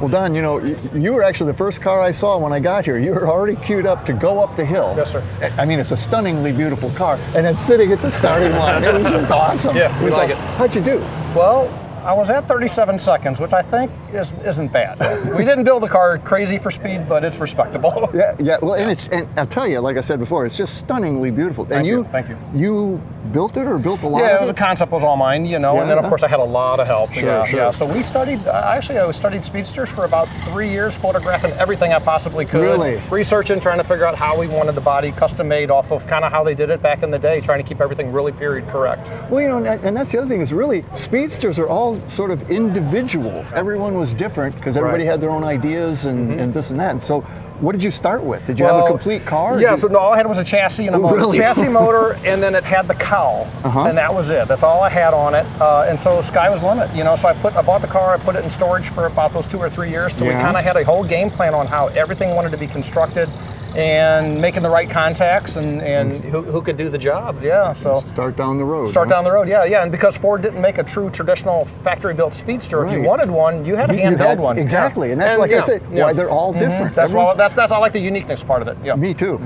Well, Don, you know, you were actually the first car I saw when I got here. You were already queued up to go up the hill. Yes, sir. I mean, it's a stunningly beautiful car. And then sitting at the starting line, it was just awesome. Yeah, we like it. How'd you do? Well, I was at 37 seconds, which I think isn't bad. We didn't build the car crazy for speed, but it's respectable. Yeah. Well, and I'll tell you, like I said before, it's just stunningly beautiful. Thank you. You built it or built a lot? Yeah, of it was a concept was all mine, you know, and then of course I had a lot of help. Sure. Yeah. So we studied. I studied Speedsters for about 3 years, photographing everything I possibly could. Really? Researching, trying to figure out how we wanted the body custom made off of kind of how they did it back in the day, trying to keep everything really period correct. Well, you know, and that's the other thing is really Speedsters are all sort of individual. Everyone was different because everybody had their own ideas and this and that. And so, what did you start with? Did you have a complete car? Yeah, so no, all I had was a chassis and a motor. Really? Chassis, motor, and then it had the cowl, and that was it. That's all I had on it, and so sky was the limit, you know. So I bought the car, I put it in storage for about those 2 or 3 years till we kind of had a whole game plan on how everything wanted to be constructed, and making the right contacts and who could do the job. Yeah, so start down the road. Start down the road. Yeah. And because Ford didn't make a true traditional factory-built Speedster, if you wanted one, you had to hand build one. Exactly, and that's like I said, why they're all different. That's why. That's I like the uniqueness part of it. Yeah. Me too.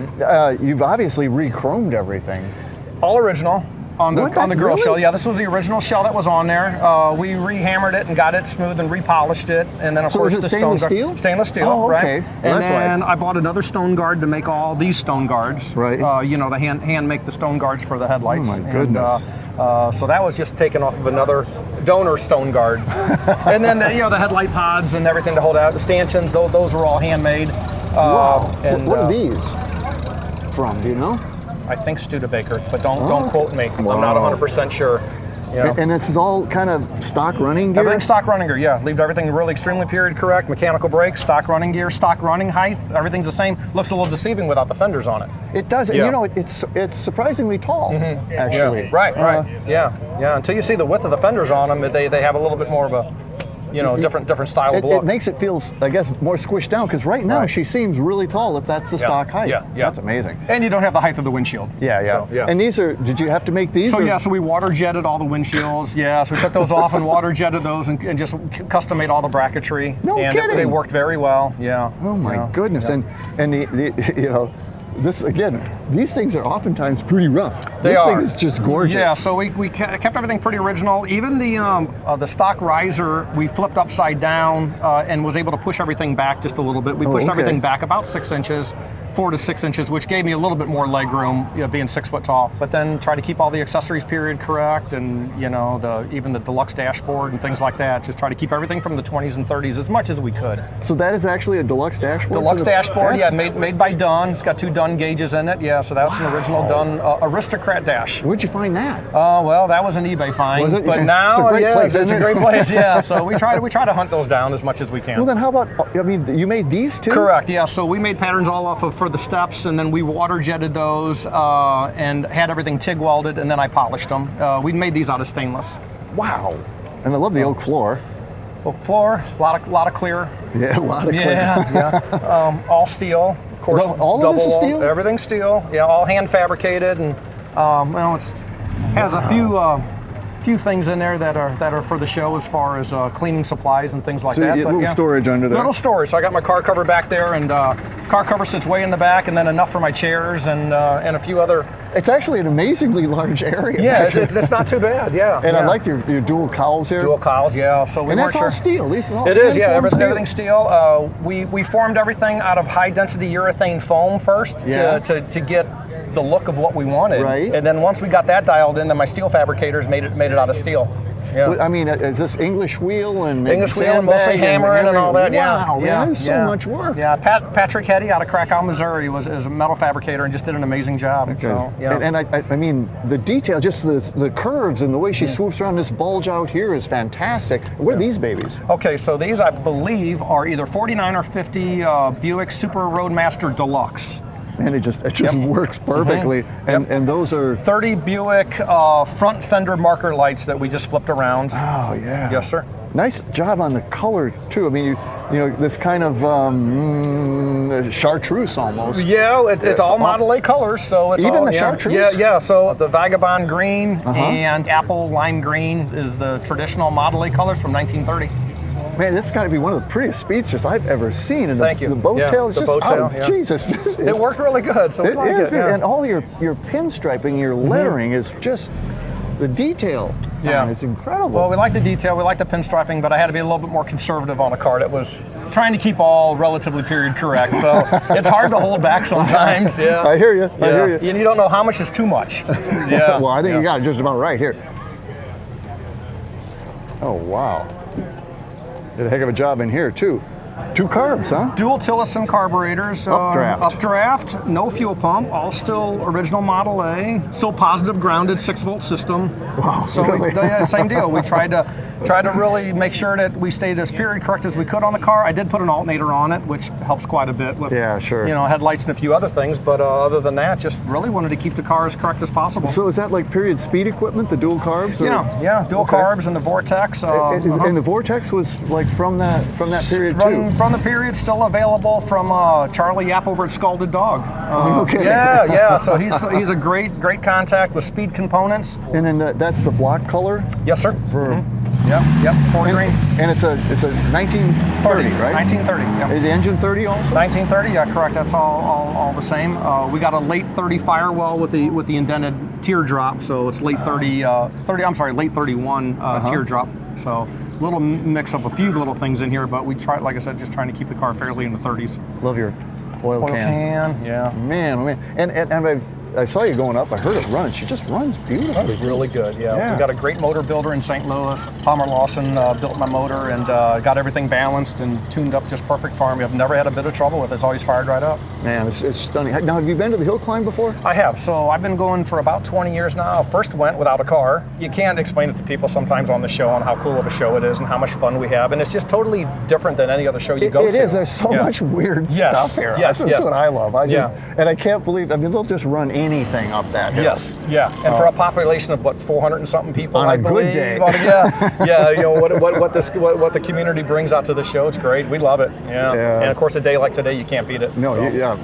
You've obviously re-chromed everything. All original. On the grill shell, yeah. This was the original shell that was on there. We re-hammered it and got it smooth and repolished it, and then of course was it the stainless steel? Stainless steel, oh, okay. right? Well, and then I bought another stone guard to make all these stone guards. Right. You know, the hand make the stone guards for the headlights. Oh my goodness. And, so that was just taken off of another donor stone guard, and then the headlight pods and everything to hold out the stanchions. Those were all handmade. Wow. And what are these from? Do you know? I think Studebaker, but don't quote me. I'm not 100% sure. You know? And this is all kind of stock running gear? Everything's stock running gear, yeah. Leave everything really extremely period correct. Mechanical brakes, stock running gear, stock running height. Everything's the same. Looks a little deceiving without the fenders on it. It does. And you know, it's surprisingly tall, actually. Yeah. Right. Yeah. Until you see the width of the fenders on them, they have a little bit more of a different style of look. It makes it feel, I guess, more squished down because right now she seems really tall if that's the stock height. Yeah. That's amazing. And you don't have the height of the windshield. Yeah. And these are, did you have to make these? So we water jetted all the windshields. Yeah, so we took those off and water jetted those and just custom made all the bracketry. No kidding. They worked very well. Yeah. Oh my goodness. Yeah. And the this again, these things are oftentimes pretty rough. This thing is just gorgeous. Yeah, so we kept everything pretty original. Even the stock riser we flipped upside down and was able to push everything back just a little bit. We pushed everything back about 6 inches, 4 to 6 inches, which gave me a little bit more leg room, being 6 foot tall. But then try to keep all the accessories period correct, and even the deluxe dashboard and things like that. Just try to keep everything from the 20s and 30s as much as we could. So that is actually a deluxe dashboard. Deluxe dashboard, yeah, made by Dunn. It's got 2 Dunn gauges in it. Yeah, so that's an original Dunn Aristocrat dash. Where'd you find that? Well, that was an eBay find. Was it? But now, it's a great place. Yeah, so we try to hunt those down as much as we can. Well, then how about? I mean, you made these too? Correct. Yeah. So we made patterns all off of for the steps, and then we water jetted those and had everything TIG welded, and then I polished them. We made these out of stainless. Wow. And I love the oak floor. Oak floor, a lot of clear. Yeah, a lot of clear. Yeah. All steel. Of course, all of this is steel? Everything's steel. Yeah, all hand fabricated, and it has a few things in there that are for the show as far as cleaning supplies and things like that. So little storage under there. Little storage. So I got my car cover back there, and car cover sits way in the back, and then enough for my chairs and a few other. It's actually an amazingly large area. Yeah, it's not too bad. Yeah. And I like your dual cowls here. Dual cowls, yeah. So we that's all steel. These are all. It is, yeah. Everything's steel. We formed everything out of high density urethane foam first to get the look of what we wanted. Right. And then once we got that dialed in, then my steel fabricators made it out of steel. Yeah. I mean, is this English wheel and mostly hammering and all that? Wow, that's so much work. Yeah, Patrick Hetty out of Krakow, Missouri is a metal fabricator and just did an amazing job. Okay. So, yeah. And I mean, the detail, just the curves and the way she swoops around this bulge out here is fantastic. What are these babies? Okay, so these I believe are either 49 or 50 Buick Super Roadmaster Deluxe. And it just works perfectly. And those are 30 Buick front fender marker lights that we just flipped around. Oh yeah. Yes, sir. Nice job on the color too. I mean, you know this kind of chartreuse almost. Yeah, it's all Model A colors, so it's even all, the chartreuse. Yeah. So the Vagabond green and apple lime green is the traditional Model A colors from 1930. Man, this has got to be one of the prettiest Speedsters I've ever seen. And Thank you. The Boattail is the just, Boattail, oh, yeah. Jesus. It worked really good, so we like it. Yeah. And all your pinstriping, your lettering is just, the detail. Yeah. Man, it's incredible. Well, we like the detail, we like the pinstriping, but I had to be a little bit more conservative on a car that was trying to keep all relatively period correct. So it's hard to hold back sometimes. Yeah. I hear you. I hear you. And you don't know how much is too much. Yeah. Well, I think you got it just about right here. Oh, wow. Did a heck of a job in here, too. 2 carbs, huh? Dual Tillotson carburetors. Updraft. Updraft, no fuel pump, all still original Model A. Still positive grounded 6-volt system. Wow, So really? same deal. We tried to really make sure that we stayed as period correct as we could on the car. I did put an alternator on it, which helps quite a bit with, Yeah, sure. you know, headlights and a few other things. But other than that, just really wanted to keep the car as correct as possible. So is that like period speed equipment, the dual carbs? Or? Yeah, dual carbs and the Vortex. And the Vortex was like from that period too? From the period, still available from Charlie Yap over at Scalded Dog. No kidding. Yeah. So he's a great contact with speed components. And then that's the block color? Yes, sir. For, Yep. 40 green. And it's a 1930, right? 1930. Yep. Is the engine 30 also? 1930. Yeah, correct. That's all the same. We got a late 30 firewall with the indented teardrop, so it's late 31 teardrop. So a little mix up a few little things in here, but we try, like I said, just trying to keep the car fairly in the 30s. Love your oil can. Yeah. Man, oh man. And I saw you going up. I heard it run. She just runs beautifully. Really good, yeah. We got a great motor builder in St. Louis. Palmer Lawson built my motor and got everything balanced and tuned up just perfect for me. I've never had a bit of trouble with it. It's always fired right up. Man, it's stunning. Now, have you been to the hill climb before? I have. So I've been going for about 20 years now. First went without a car. You can't explain it to people sometimes on the show on how cool of a show it is and how much fun we have. And it's just totally different than any other show you go to. It is. There's so much weird stuff here. That's what I love. And I can't believe, they'll just run anything up that hill. Yes, yeah. And for a population of, 400 and something people, on I a believe. Good day. You know, what the community brings out to the show, it's great. We love it. Yeah. And of course, a day like today, you can't beat it. No, so,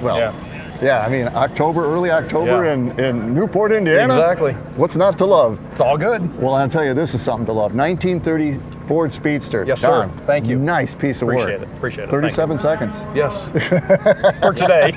yeah, I mean, early October in Newport, Indiana. Exactly. What's not to love? It's all good. Well, I'll tell you, this is something to love. 1930 Ford Speedster. Yes, Don, sir. Thank you. Nice piece of work. Appreciate it. 37 seconds. Yes. For today.